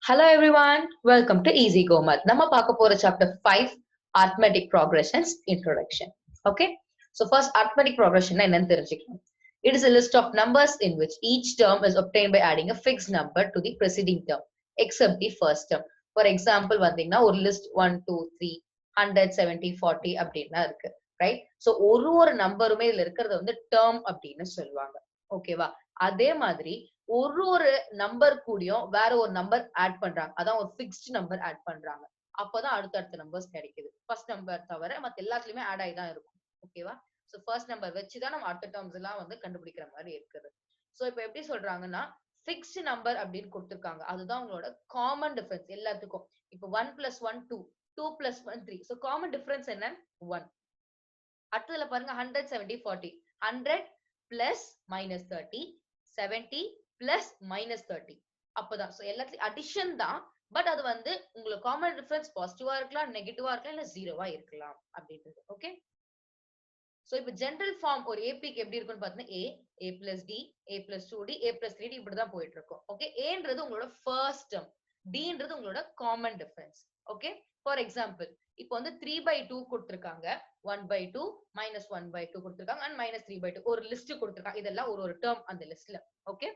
Hello everyone, welcome to Easy Go Math. நம்ம பார்க்க போற chapter 5 arithmetic progressions introduction. Okay, so first arithmetic progression என்னன்னு தெரிஞ்சுக்கலாம். It is a list of numbers in which each term is obtained by adding a fixed number to the preceding term except the first term. For example வந்தீங்கன்னா ஒரு list 1 2 3 100 70 40 அப்படின்னா இருக்கு, right? So ஒரு நம்பருமே இதுல இருக்கிறத வந்து டேர்ம் அப்படின்னு சொல்லுவாங்க. ஓகேவா? அதே மாதிரி ஒரு நம்பர் கூடயும் வேற ஒரு நம்பர் ஆட் பண்றாங்க. அதான் ஒரு ஃபிக்ஸ்ட் நம்பர் ஆட் பண்றாங்க. அப்பதான் அடுத்தடுத்த நம்பர்ஸ் கிடைக்குது. ஃபர்ஸ்ட் நம்பர் தவிர மத்த எல்லாத்துலயுமே ஆட் ஆகி தான் இருக்கும். ஓகேவா? சோ ஃபர்ஸ்ட் நம்பர் வச்சுதான் நம்ம அடுத்த டேர்ம்ஸ் எல்லாம் வந்து கண்டுபிடிக்கிற மாதிரி இருக்குது. சோ இப்ப எப்படி சொல்றாங்கன்னா ஃபிக்ஸ்ட் நம்பர் அப்படின்னு கொடுத்திருக்காங்க. அதுதான் உங்களோட காமன் டிஃபரன்ஸ் எல்லாத்துக்கும். இப்ப 1 + 1 2, 2 + 1 3. சோ காமன் டிஃபரன்ஸ் என்ன? 1. அடுத்ததுல பாருங்க 100 70 40. 100 plus minus 30, 70 plus minus 30. அப்பதான் சோ எல்லாத்துலயும் அடிஷன் தான். பட் அது வந்து உங்களுக்கு காமன் டிஃபரன்ஸ் பாசிட்டிவா இருக்கலாம், நெகட்டிவா இருக்கலாம், இல்ல ஜீரோவா இருக்கலாம் அப்படின்றது. ஓகே, சோ இப்ப ஜெனரல் ஃபார்ம் ஒரு ஏபிக்கு எப்படி இருக்கும்னு பாத்தீங்கன்னா a plus d, a plus 2d, a plus 3d இப்படிதான் போயிட்டு இருக்கும். ஓகே, aன்றது உங்களோட ஃபர்ஸ்ட் டேர்ம், dன்றது உங்களோட common difference. Okay, for example இப்போ வந்து 3/2 கொடுத்திருக்காங்க, 1/2 minus 1/2 கொடுத்திருக்காங்க and minus 3/2 ஒரு லிஸ்ட் கொடுத்திருக்காங்க. இதெல்லாம் ஒரு டேர்ம் அந்த லிஸ்ட்ல. Okay,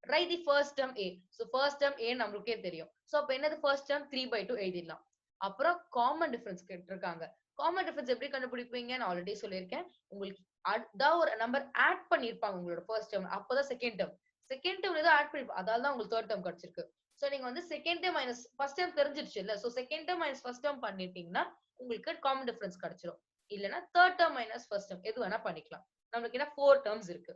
write the first term a. so first term a நமக்கே தெரியும். சோ அப்ப என்னது ஃபர்ஸ்ட் டேர்ம்? 3/2 எழுதிடலாம். அப்புறம் காமன் டிஃபரன்ஸ் கேட்டிருக்காங்க. காமன் டிஃபரன்ஸ் எப்படி கண்டுபிடிப்பீங்க? நான் ஆல்ரெடி சொல்லியிருக்கேன். உங்களுக்கு அதான் ஒரு நம்பர் ஆட் பண்ணிருப்பாங்க உங்களோட ஃபர்ஸ்ட் டேர்ம், அப்பதான் செகண்ட் டேர்ம். செகண்ட் டேர்ம் ஏதோ ஆட் பண்ணிருப்பாங்க, அதால தான் உங்களுக்கு தேர்ட் டேர்ம் கிடைச்சிருக்கு. சோ நீங்க வந்து second term minus first term தெரிஞ்சிருச்சு இல்ல? So second term minus first term பண்ணிட்டீங்கன்னா உங்களுக்கு காமன் டிஃபரன்ஸ் கிடைச்சிரும். இல்லனா third term minus first term எது வேணா பண்ணிக்கலாம். நமக்கு என்ன 4 டேர்ம்ஸ் இருக்கு.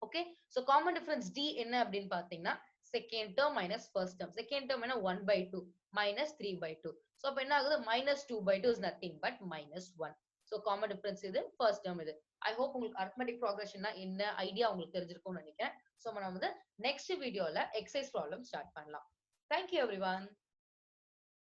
Okay, so common difference d என்ன அப்படின்னு பாத்தீங்கன்னா second term minus first term. Second term என்ன? 1/2 minus 3/2. சோ அப்ப என்ன ஆகுது? -2/2 is nothing but -1. So common difference இது, ஃபர்ஸ்ட் டேர்ம் இது. ஐ ஹோப் உங்களுக்கு அரித்மெடிக் ப்ராக்ரஷன்னா என்ன ஐடியா உங்களுக்கு தெரிஞ்சிருக்கும்னு நினைக்கிறேன். சோ நம்ம வந்து நெக்ஸ்ட் வீடியோல எக்ஸசைஸ் ப்ராப்ளம் ஸ்டார்ட் பண்ணலாம். Thank you everyone.